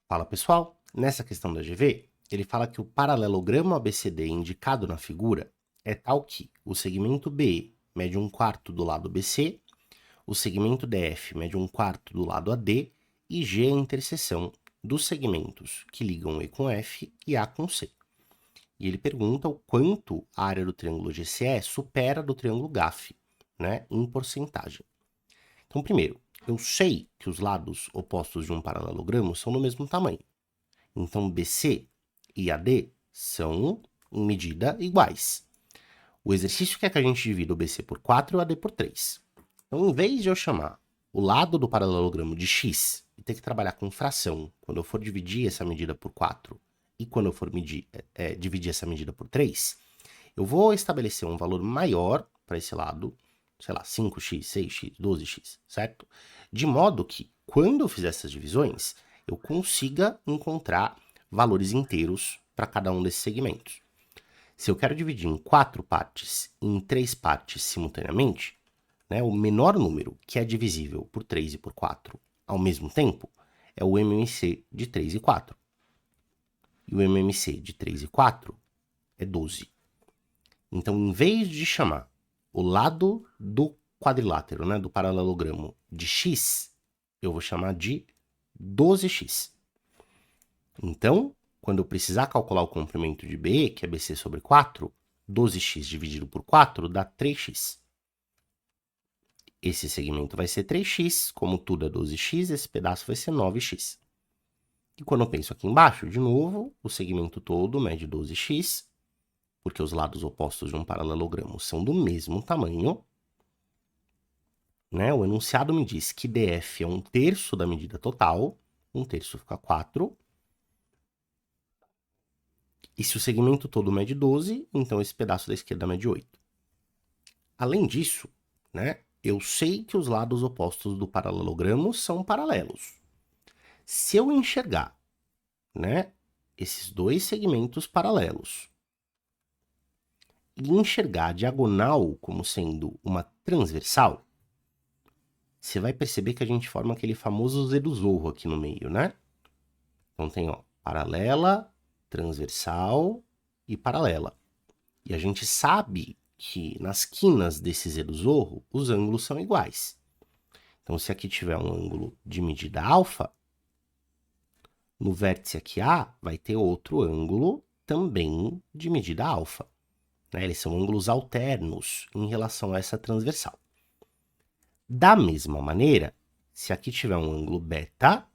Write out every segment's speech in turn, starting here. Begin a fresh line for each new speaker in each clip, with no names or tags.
Fala pessoal, nessa questão da GV, ele fala que o paralelogramo ABCD indicado na figura é tal que o segmento BE mede 1/4 do lado BC, o segmento DF mede 1/4 do lado AD e G é a interseção dos segmentos que ligam E com F e A com C. E ele pergunta o quanto a área do triângulo GCE supera do triângulo GAF, né, em porcentagem. Então, primeiro, eu sei que os lados opostos de um paralelogramo são do mesmo tamanho. Então, BC e AD são, em medida, iguais. O exercício quer que a gente divida o BC por 4 e o AD por 3. Então, em vez de eu chamar o lado do paralelogramo de x e ter que trabalhar com fração quando eu for dividir essa medida por 4 e quando eu for dividir essa medida por 3, eu vou estabelecer um valor maior para esse lado, sei lá, 5x, 6x, 12x, certo? De modo que, quando eu fizer essas divisões, eu consiga encontrar valores inteiros para cada um desses segmentos. Se eu quero dividir em 4 partes e em 3 partes simultaneamente, né, o menor número que é divisível por 3 e por 4 ao mesmo tempo é o MMC de 3 e 4. E o MMC de 3 e 4 é 12. Então, em vez de chamar o lado do quadrilátero, né, do paralelogramo, de x, eu vou chamar de 12x. Então, quando eu precisar calcular o comprimento de BE, que é BC sobre 4, 12x dividido por 4 dá 3x. Esse segmento vai ser 3x, como tudo é 12x, esse pedaço vai ser 9x. E quando eu penso aqui embaixo, de novo, o segmento todo mede 12x, porque os lados opostos de um paralelogramo são do mesmo tamanho, né? O enunciado me diz que DF é 1/3 da medida total, 1/3 fica 4. E se o segmento todo mede 12, então esse pedaço da esquerda mede 8. Além disso, né, eu sei que os lados opostos do paralelogramo são paralelos. Se eu enxergar, né, esses dois segmentos paralelos e enxergar a diagonal como sendo uma transversal, você vai perceber que a gente forma aquele famoso Z do Zorro aqui no meio, né? Então tem, ó, paralela, transversal e paralela. E a gente sabe que nas quinas desse Z do Zorro, os ângulos são iguais. Então, se aqui tiver um ângulo de medida alfa, no vértice aqui A vai ter outro ângulo também de medida alfa, né? Eles são ângulos alternos em relação a essa transversal. Da mesma maneira, se aqui tiver um ângulo beta,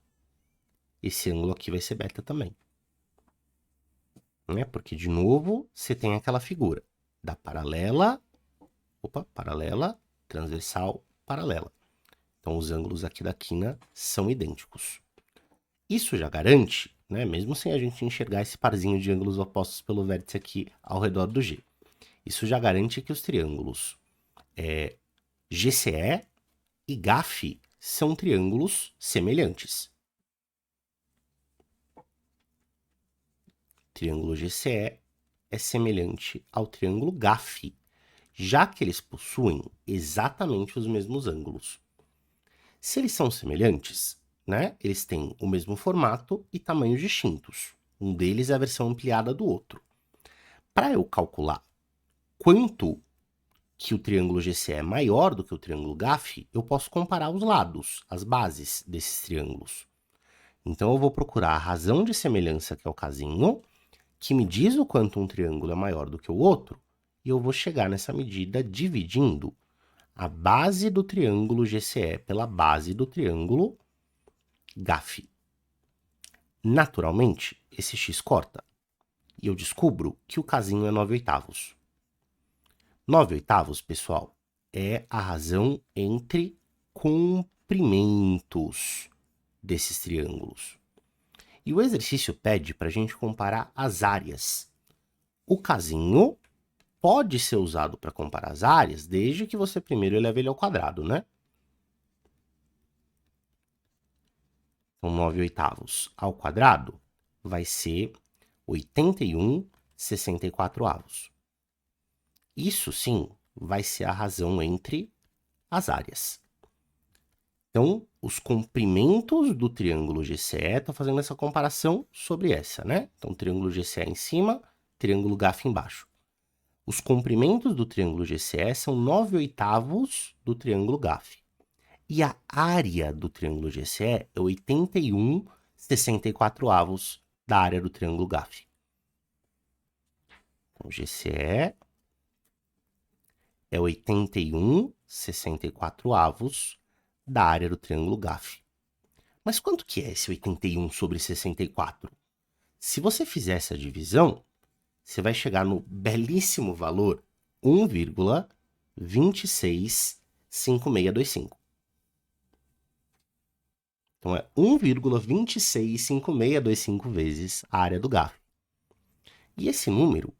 esse ângulo aqui vai ser beta também. Né? Porque, de novo, você tem aquela figura da paralela, paralela, transversal, paralela. Então, os ângulos aqui da quina são idênticos. Isso já garante, né, mesmo sem a gente enxergar esse parzinho de ângulos opostos pelo vértice aqui ao redor do G, isso já garante que os triângulos GCE e GAF são triângulos semelhantes. O triângulo GCE é semelhante ao triângulo GAF, já que eles possuem exatamente os mesmos ângulos. Se eles são semelhantes, né, eles têm o mesmo formato e tamanhos distintos. Um deles é a versão ampliada do outro. Para eu calcular quanto que o triângulo GCE é maior do que o triângulo GAF, eu posso comparar os lados, as bases desses triângulos. Então, eu vou procurar a razão de semelhança, que é o casinho, que me diz o quanto um triângulo é maior do que o outro, e eu vou chegar nessa medida dividindo a base do triângulo GCE pela base do triângulo GAF. Naturalmente, esse x corta, e eu descubro que o casinho é 9/8. 9/8, pessoal, é a razão entre comprimentos desses triângulos. E o exercício pede para a gente comparar as áreas. O casinho pode ser usado para comparar as áreas, desde que você primeiro eleve ele ao quadrado, né? Então, 9/8 ao quadrado vai ser 81/64. Isso sim vai ser a razão entre as áreas. Então, os comprimentos do triângulo GCE, estou fazendo essa comparação sobre essa, né? Então, triângulo GCE em cima, triângulo GAF embaixo. Os comprimentos do triângulo GCE são 9/8 do triângulo GAF. E a área do triângulo GCE é 81/64 da área do triângulo GAF. Então, GCE é 81/64 da área do triângulo GAF. Mas quanto que é esse 81/64? Se você fizer essa divisão, você vai chegar no belíssimo valor 1,265625. Então, é 1,265625 vezes a área do GAF. E esse número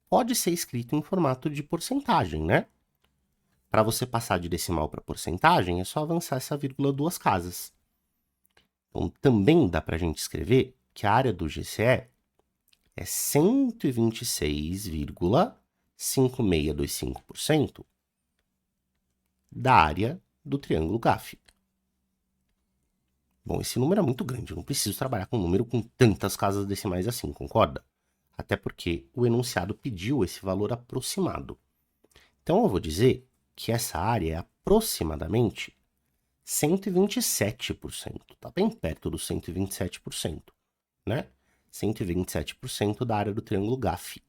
pode ser escrito em formato de porcentagem, né? Para você passar de decimal para porcentagem, é só avançar essa vírgula 2 casas. Então, também dá para a gente escrever que a área do GCE é 126,5625% da área do triângulo GAF. Bom, esse número é muito grande, eu não preciso trabalhar com um número com tantas casas decimais assim, concorda? Até porque o enunciado pediu esse valor aproximado. Então, eu vou dizer que essa área é aproximadamente 127%. Está bem perto dos 127%, né? 127% da área do triângulo GAF.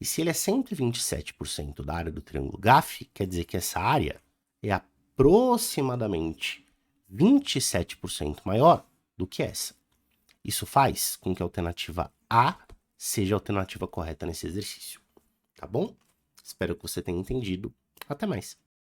E se ele é 127% da área do triângulo GAF, quer dizer que essa área é aproximadamente 27% maior do que essa. Isso faz com que a alternativa A seja a alternativa correta nesse exercício. Tá bom? Espero que você tenha entendido. Até mais.